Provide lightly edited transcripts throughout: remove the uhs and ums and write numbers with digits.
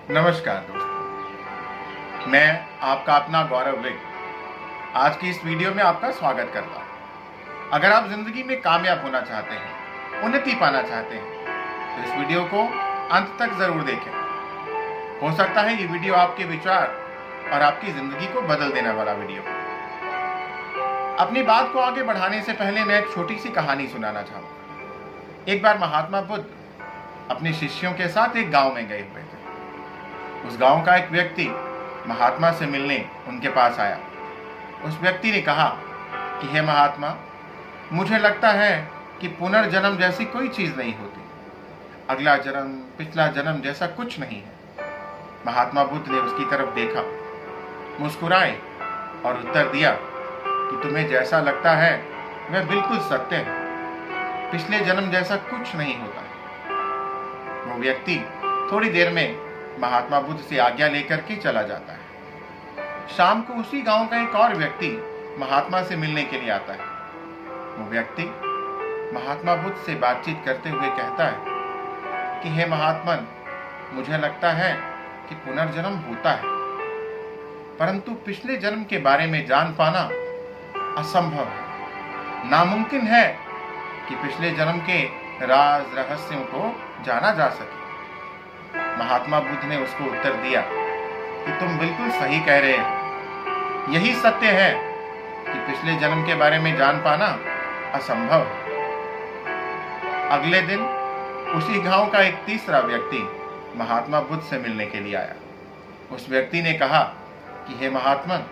नमस्कार दोस्तों, मैं आपका अपना गौरव विग आज की इस वीडियो में आपका स्वागत करता हूँ। अगर आप जिंदगी में कामयाब होना चाहते हैं, उन्नति पाना चाहते हैं, तो इस वीडियो को अंत तक जरूर देखें। हो सकता है ये वीडियो आपके विचार और आपकी जिंदगी को बदल देने वाला वीडियो हो। अपनी बात को आगे बढ़ाने से पहले मैं एक छोटी सी कहानी सुनाना चाहूँगा। एक बार महात्मा बुद्ध अपने शिष्यों के साथ एक गांव में गए हुए थे। उस गांव का एक व्यक्ति महात्मा से मिलने उनके पास आया। उस व्यक्ति ने कहा कि हे महात्मा, मुझे लगता है कि पुनर्जन्म जैसी कोई चीज नहीं होती। अगला जन्म, पिछला जन्म जैसा कुछ नहीं है। महात्मा बुद्ध ने उसकी तरफ देखा, मुस्कुराए और उत्तर दिया कि तुम्हें जैसा लगता है वह बिल्कुल सत्य है। पिछले जन्म जैसा कुछ नहीं होता है। वो व्यक्ति थोड़ी देर में महात्मा बुद्ध से आज्ञा लेकर के चला जाता है। शाम को उसी गांव का एक और व्यक्ति महात्मा से मिलने के लिए आता है। वो व्यक्ति महात्मा बुद्ध से बातचीत करते हुए कहता है कि हे महात्मन, मुझे लगता है कि पुनर्जन्म होता है, परंतु पिछले जन्म के बारे में जान पाना असंभव है। नामुमकिन है कि पिछले जन्म के राज रहस्यों को जाना जा सके। महात्मा बुद्ध ने उसको उत्तर दिया कि तुम बिल्कुल सही कह रहे हो। यही सत्य है कि पिछले जन्म के बारे में जान पाना असंभव है। अगले दिन उसी गांव का एक तीसरा व्यक्ति महात्मा बुद्ध से मिलने के लिए आया। उस व्यक्ति ने कहा कि हे महात्मन,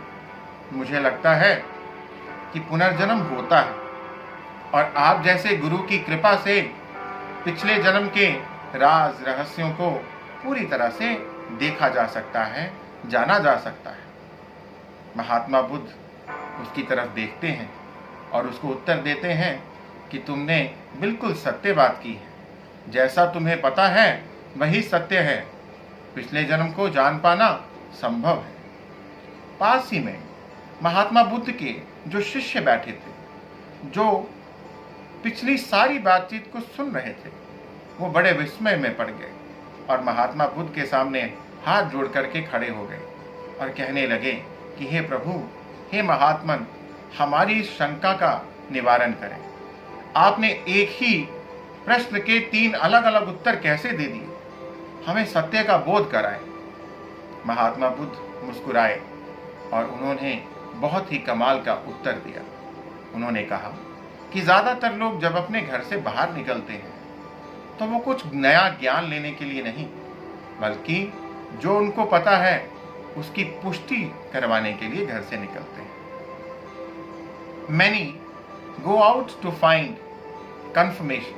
मुझे लगता है कि पुनर्जन्म होता है और आप जैसे गुरु की कृपा से पिछले जन्म के राज रहस्यों को पूरी तरह से देखा जा सकता है, जाना जा सकता है। महात्मा बुद्ध उसकी तरफ देखते हैं और उसको उत्तर देते हैं कि तुमने बिल्कुल सत्य बात की है। जैसा तुम्हें पता है वही सत्य है। पिछले जन्म को जान पाना संभव है। पास ही में महात्मा बुद्ध के जो शिष्य बैठे थे, जो पिछली सारी बातचीत को सुन रहे थे, वो बड़े विस्मय में पड़ गए और महात्मा बुद्ध के सामने हाथ जोड़ करके खड़े हो गए और कहने लगे कि हे प्रभु, हे महात्मन, हमारी शंका का निवारण करें। आपने एक ही प्रश्न के 3 अलग अलग उत्तर कैसे दे दिए? हमें सत्य का बोध कराएं। महात्मा बुद्ध मुस्कुराए और उन्होंने बहुत ही कमाल का उत्तर दिया। उन्होंने कहा कि ज्यादातर लोग जब अपने घर से बाहर निकलते हैं तो वो कुछ नया ज्ञान लेने के लिए नहीं, बल्कि जो उनको पता है उसकी पुष्टि करवाने के लिए घर से निकलते हैं। Many go out to find confirmation.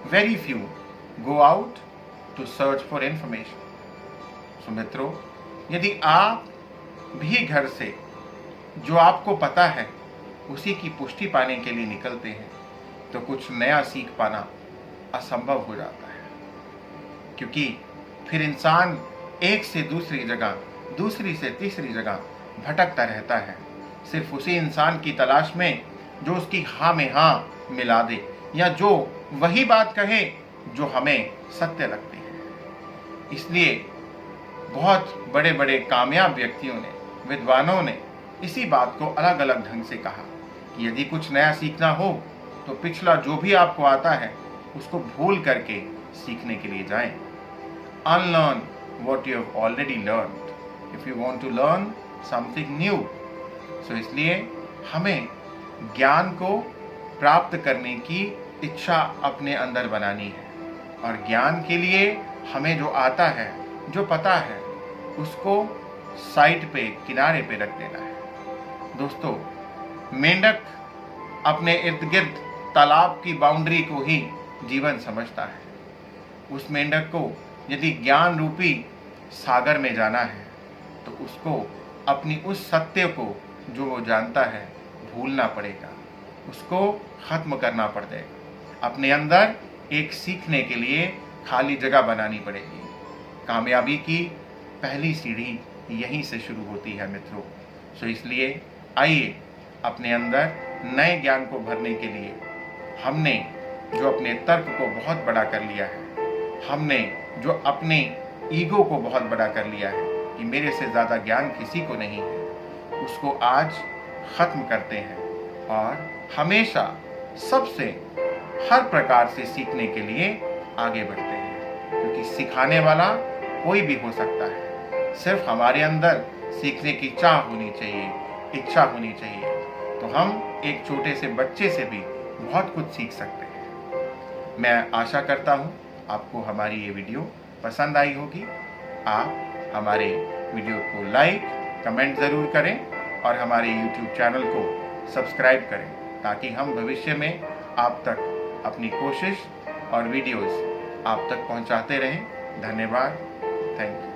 Very few go out to search for information. So मित्रों, यदि आप भी घर से जो आपको पता है उसी की पुष्टि पाने के लिए निकलते हैं तो कुछ नया सीख पाना असंभव हो जाता है, क्योंकि फिर इंसान एक से दूसरी जगह, दूसरी से तीसरी जगह भटकता रहता है, सिर्फ उसी इंसान की तलाश में जो उसकी हाँ में हाँ मिला दे या जो वही बात कहे जो हमें सत्य लगती है। इसलिए बहुत बड़े बड़े कामयाब व्यक्तियों ने, विद्वानों ने इसी बात को अलग अलग ढंग से कहा कि यदि कुछ नया सीखना हो तो पिछला जो भी आपको आता है उसको भूल करके सीखने के लिए जाएं। Unlearn what you have already learned if you want to learn something new. So इसलिए हमें ज्ञान को प्राप्त करने की इच्छा अपने अंदर बनानी है और ज्ञान के लिए हमें जो आता है, जो पता है, उसको साइड पे, किनारे पे रख देना है। दोस्तों, मेंढक अपने इर्द गिर्द तालाब की बाउंड्री को ही जीवन समझता है। उस मेंढक को यदि ज्ञान रूपी सागर में जाना है तो उसको अपनी उस सत्य को जो वो जानता है भूलना पड़ेगा, उसको खत्म करना पड़ेगा। अपने अंदर एक सीखने के लिए खाली जगह बनानी पड़ेगी। कामयाबी की पहली सीढ़ी यहीं से शुरू होती है मित्रों। सो इसलिए आइए अपने अंदर नए ज्ञान को भरने के लिए हमने जो अपने तर्क को बहुत बड़ा कर लिया है, हमने जो अपनी ईगो को बहुत बड़ा कर लिया है कि मेरे से ज़्यादा ज्ञान किसी को नहीं है, उसको आज ख़त्म करते हैं और हमेशा सबसे हर प्रकार से सीखने के लिए आगे बढ़ते हैं, क्योंकि सिखाने वाला कोई भी हो सकता है, सिर्फ हमारे अंदर सीखने की चाह होनी चाहिए, इच्छा होनी चाहिए। तो हम एक छोटे से बच्चे से भी बहुत कुछ सीख सकते हैं। मैं आशा करता हूँ आपको हमारी ये वीडियो पसंद आई होगी। आप हमारे वीडियो को लाइक कमेंट ज़रूर करें और हमारे YouTube चैनल को सब्सक्राइब करें, ताकि हम भविष्य में आप तक अपनी कोशिश और वीडियोस आप तक पहुंचाते रहें। धन्यवाद। Thank you.